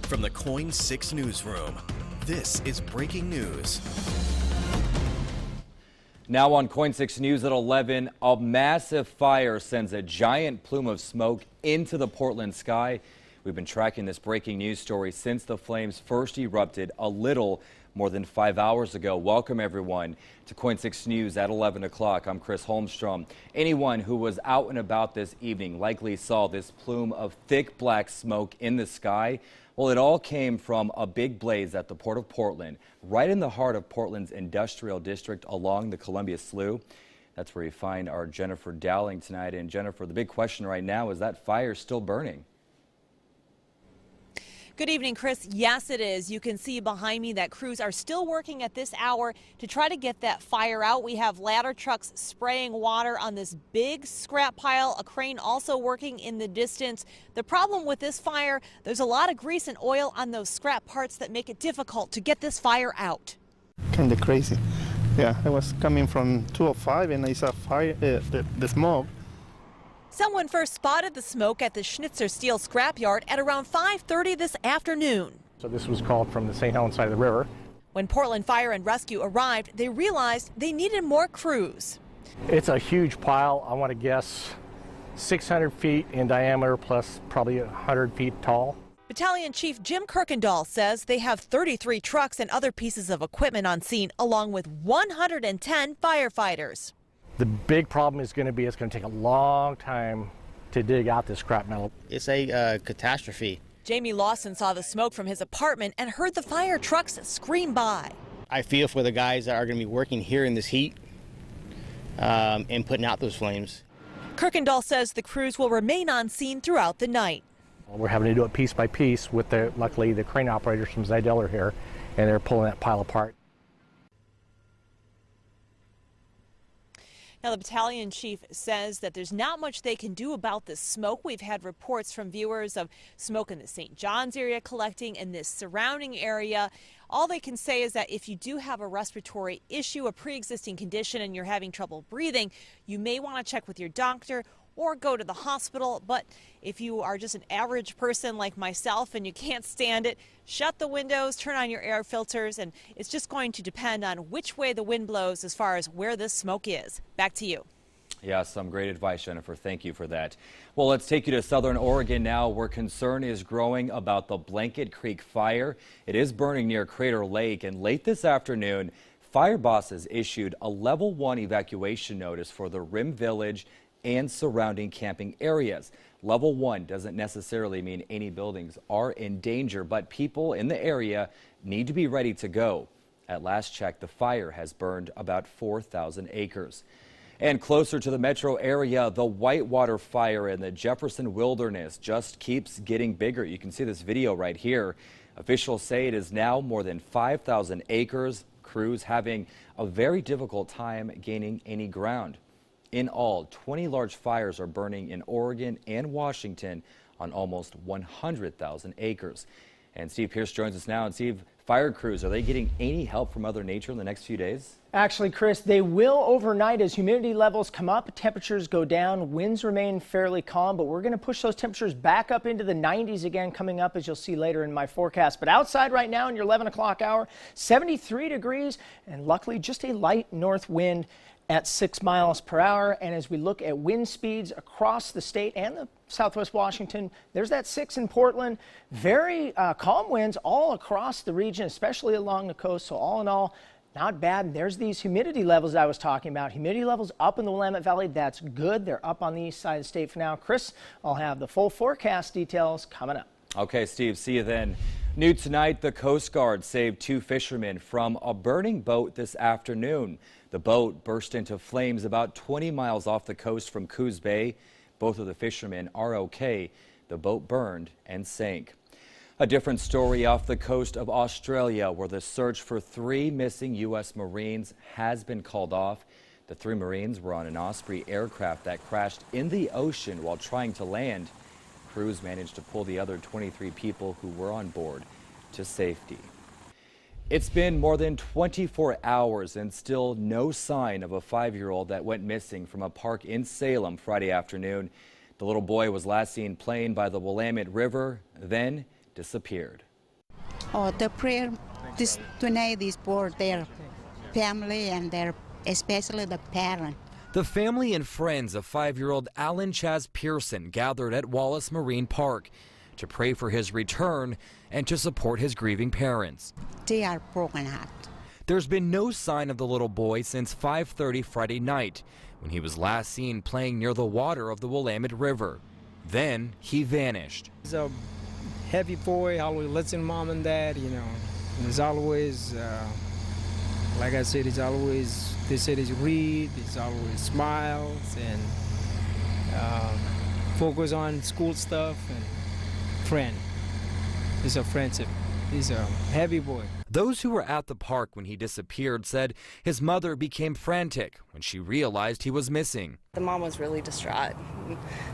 From the KOIN 6 newsroom, this is breaking news. Now on KOIN 6 News at 11, a massive fire sends a giant plume of smoke into the Portland sky. We've been tracking this breaking news story since the flames first erupted a little more than 5 hours ago. Welcome everyone to KOIN 6 News at 11 o'clock. I'm Chris Holmstrom. Anyone who was out and about this evening likely saw this plume of thick black smoke in the sky. Well, it all came from a big blaze at the Port of Portland, right in the heart of Portland's industrial district along the Columbia Slough. That's where you find our Jennifer Dowling tonight. And Jennifer, the big question right now is that fire still burning? Good evening, Chris. Yes, it is. You can see behind me that crews are still working at this hour to try to get that fire out. We have ladder trucks spraying water on this big scrap pile, a crane also working in the distance. The problem with this fire, there's a lot of grease and oil on those scrap parts that make it difficult to get this fire out. Kind of crazy. Yeah, I was coming from 205 and I saw fire, the smoke. Someone first spotted the smoke at the Schnitzer steel scrapyard at around 5:30 this afternoon. So this was called from the St. Helens side of the river. When Portland Fire and Rescue arrived, they realized they needed more crews. It's a huge pile. I want to guess 600 feet in diameter plus probably 100 feet tall. Battalion Chief Jim Kirkendall says they have 33 trucks and other pieces of equipment on scene, along with 110 firefighters. The big problem is going to be it's going to take a long time to dig out this scrap metal. It's a catastrophe. Jamie Lawson saw the smoke from his apartment and heard the fire trucks scream by. I feel for the guys that are going to be working here in this heat and putting out those flames. Kirkendall says the crews will remain on scene throughout the night. We're having to do it piece by piece with luckily the crane operators from Zidell are here and they're pulling that pile apart. Now, the battalion chief says that there's not much they can do about this smoke. We've had reports from viewers of smoke in the St. John's area collecting in this surrounding area. All they can say is that if you do have a respiratory issue, a pre-existing condition, and you're having trouble breathing, you may want to check with your doctor or go to the hospital. But if you are just an average person like myself and you can't stand it, shut the windows, turn on your air filters, and it's just going to depend on which way the wind blows as far as where this smoke is. Back to you. Yeah, some great advice, Jennifer. Thank you for that. Well, let's take you to southern Oregon now, where concern is growing about the Blanket Creek fire. It is burning near Crater Lake, and late this afternoon, fire bosses issued a level 1 evacuation notice for the Rim Village and surrounding camping areas. Level 1 doesn't necessarily mean any buildings are in danger, but people in the area need to be ready to go. At last check, the fire has burned about 4,000 acres. And closer to the metro area, the Whitewater fire in the Jefferson Wilderness just keeps getting bigger. You can see this video right here. Officials say it is now more than 5,000 acres. Crews having a very difficult time gaining any ground. In all, 20 large fires are burning in Oregon and Washington on almost 100,000 acres. And Steve Pierce joins us now. And Steve, fire crews, are they getting any help from Mother Nature in the next few days? Actually, Chris, they will overnight as humidity levels come up, temperatures go down, winds remain fairly calm, but we're going to push those temperatures back up into the 90s again coming up, as you'll see later in my forecast. But outside right now in your 11 o'clock hour, 73 degrees and luckily just a light north wind at 6 miles per hour. And as we look at wind speeds across the state and the Southwest Washington, there's that 6 in Portland. Very calm winds all across the region, especially along the coast. So all in all, not bad. And there's these humidity levels I was talking about. Humidity levels up in the Willamette Valley. That's good. They're up on the east side of the state for now. Chris, I'll have the full forecast details coming up. Okay, Steve, see you then. New tonight, the Coast Guard saved 2 fishermen from a burning boat this afternoon. The boat burst into flames about 20 miles off the coast from Coos Bay. Both of the fishermen are okay. The boat burned and sank. A different story off the coast of Australia, where the search for 3 missing U.S. Marines has been called off. The 3 Marines were on an Osprey aircraft that crashed in the ocean while trying to land. Crews managed to pull the other 23 people who were on board to safety. It's been more than 24 hours and still no sign of a 5-year-old that went missing from a park in Salem Friday afternoon. The little boy was last seen playing by the Willamette River, then disappeared. Oh, the prayer this tonight is for their family and especially the parent. The family and friends of 5-year-old Alan Chaz Pearson gathered at Wallace Marine Park to pray for his return and to support his grieving parents. They are broken heart. There's been no sign of the little boy since 5:30 Friday night, when he was last seen playing near the water of the Willamette River. Then he vanished. He's a happy boy, always listen mom and dad, you know. And he's always, like I said, they said he's read, he's always smiles and focus on school stuff and friend. He's a friendship. He's a happy boy. Those who were at the park when he disappeared said his mother became frantic when she realized he was missing. The mom was really distraught.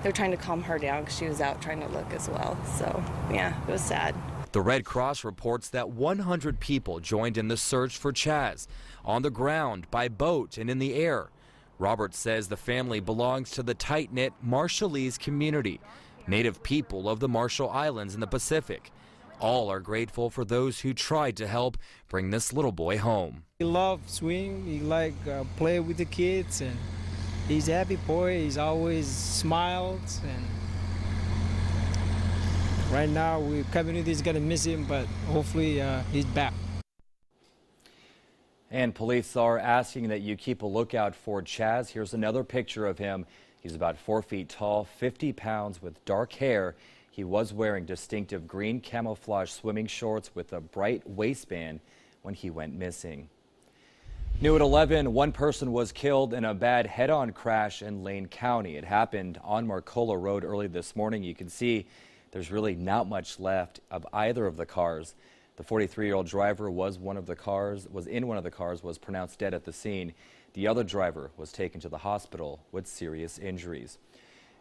They were trying to calm her down because she was out trying to look as well. So, yeah, it was sad. The Red Cross reports that 100 people joined in the search for Chaz, on the ground, by boat, and in the air. Robert says the family belongs to the tight-knit Marshallese community, native people of the Marshall Islands in the Pacific. All are grateful for those who tried to help bring this little boy home. He loves swing, he like play with the kids, and he's a happy boy. He's always smiles, and right now the community is gonna miss him, but hopefully he's back. And police are asking that you keep a lookout for Chaz. Here's another picture of him. He's about 4 feet tall, 50 pounds, with dark hair. He was wearing distinctive green camouflage swimming shorts with a bright waistband when he went missing. New at 11, one person was killed in a bad head-on crash in Lane County. It happened on Marcola Road early this morning. You can see there's really not much left of either of the cars. The 43-year-old driver was in one of the cars, was pronounced dead at the scene. The other driver was taken to the hospital with serious injuries.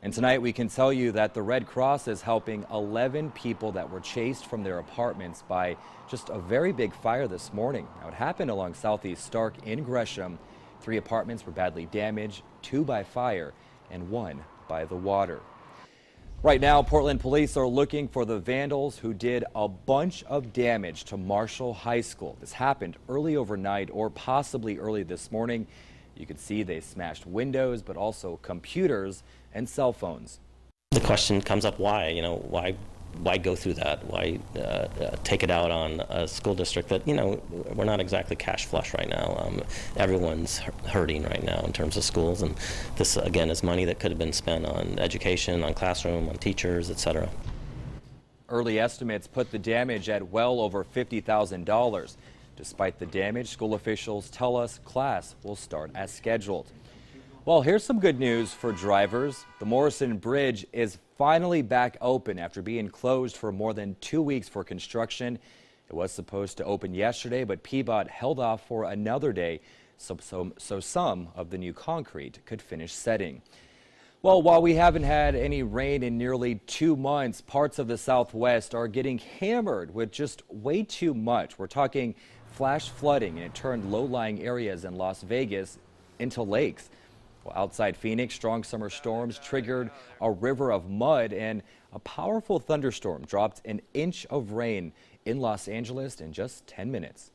And tonight we can tell you that the Red Cross is helping 11 people that were chased from their apartments by just a very big fire this morning. Now, it happened along Southeast Stark in Gresham. 3 apartments were badly damaged, 2 by fire and 1 by the water. Right now, Portland police are looking for the vandals who did a bunch of damage to Marshall High School. This happened early overnight or possibly early this morning. You could see they smashed windows, but also computers and cell phones. The question comes up, why? You know, why go through that? Why take it out on a school district that, you know, we're not exactly cash flush right now. Everyone's hurting right now in terms of schools, and this again is money that could have been spent on education, on classroom, on teachers, etc. Early estimates put the damage at well over $50,000. Despite the damage, school officials tell us class will start as scheduled. Well, here's some good news for drivers. The Morrison Bridge is finally back open after being closed for more than 2 weeks for construction. It was supposed to open yesterday, but PBOT held off for another day so some of the new concrete could finish setting. Well, while we haven't had any rain in nearly 2 months, parts of the Southwest are getting hammered with just way too much. We're talking flash flooding, and it turned low-lying areas in Las Vegas into lakes. Well, outside Phoenix, strong summer storms triggered a river of mud, and a powerful thunderstorm dropped an inch of rain in Los Angeles in just 10 minutes.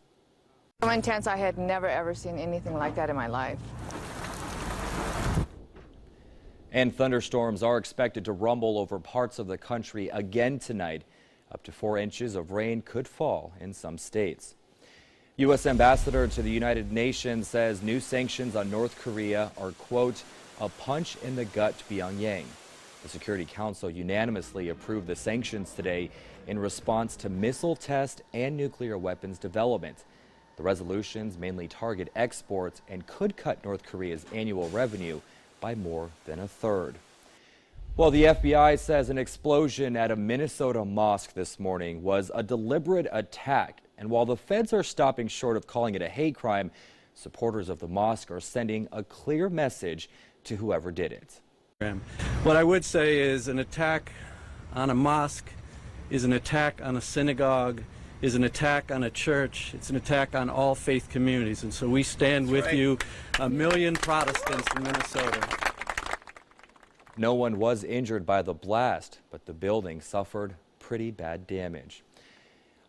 So intense, I had never ever seen anything like that in my life. And thunderstorms are expected to rumble over parts of the country again tonight. Up to 4 inches of rain could fall in some states. U.S. Ambassador to the United Nations says new sanctions on North Korea are, quote, a punch in the gut to Pyongyang. The Security Council unanimously approved the sanctions today in response to missile test and nuclear weapons development. The resolutions mainly target exports and could cut North Korea's annual revenue by more than a third. Well, the FBI says an explosion at a Minnesota mosque this morning was a deliberate attack. And while the feds are stopping short of calling it a hate crime, supporters of the mosque are sending a clear message to whoever did it. What I would say is an attack on a mosque is an attack on a synagogue, is an attack on a church. It's an attack on all faith communities. And so we stand with you, 1 million Protestants in Minnesota. No one was injured by the blast, but the building suffered pretty bad damage.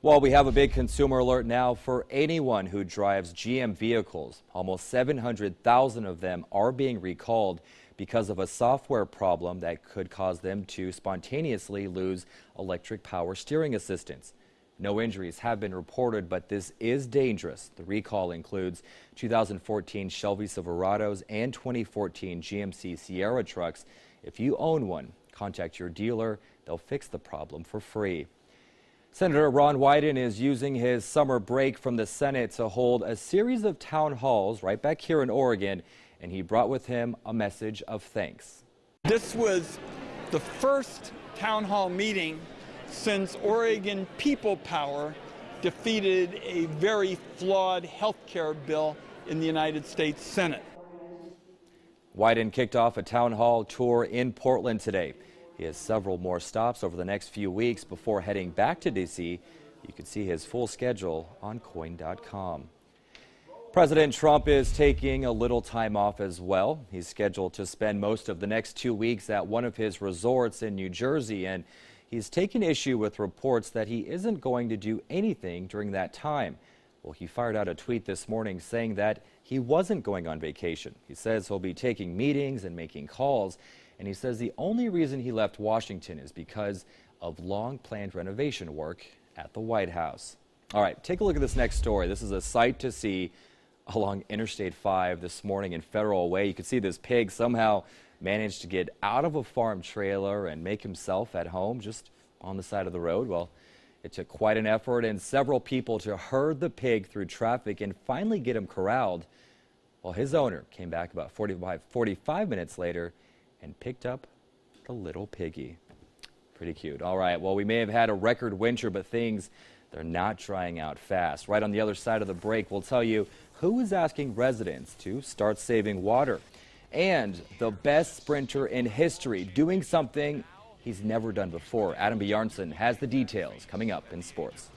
Well, we have a big consumer alert now for anyone who drives GM vehicles. Almost 700,000 of them are being recalled because of a software problem that could cause them to spontaneously lose electric power steering assistance. No injuries have been reported, but this is dangerous. The recall includes 2014 Shelby Silverados and 2014 GMC Sierra trucks. If you own one, contact your dealer. They'll fix the problem for free. Senator Ron Wyden is using his summer break from the Senate to hold a series of town halls right back here in Oregon, and he brought with him a message of thanks. This was the first town hall meeting since Oregon People Power defeated a very flawed health care bill in the United States Senate. Wyden kicked off a town hall tour in Portland today. He has several more stops over the next few weeks before heading back to D.C. You can see his full schedule on KOIN.com. President Trump is taking a little time off as well. He's scheduled to spend most of the next 2 weeks at one of his resorts in New Jersey, and he's taken issue with reports that he isn't going to do anything during that time. Well, he fired out a tweet this morning saying that he wasn't going on vacation. He says he'll be taking meetings and making calls. And he says the only reason he left Washington is because of long-planned renovation work at the White House. All right, take a look at this next story. This is a sight to see along Interstate 5 this morning in Federal Way. You can see this pig somehow managed to get out of a farm trailer and make himself at home just on the side of the road. Well, it took quite an effort and several people to herd the pig through traffic and finally get him corralled. Well, his owner came back about 45 minutes later and picked up the little piggy. Pretty cute. All right, well, we may have had a record winter, but things, they're not drying out fast. Right on the other side of the break, we'll tell you who is asking residents to start saving water. And the best sprinter in history doing something he's never done before. Adam Bjarnson has the details coming up in sports.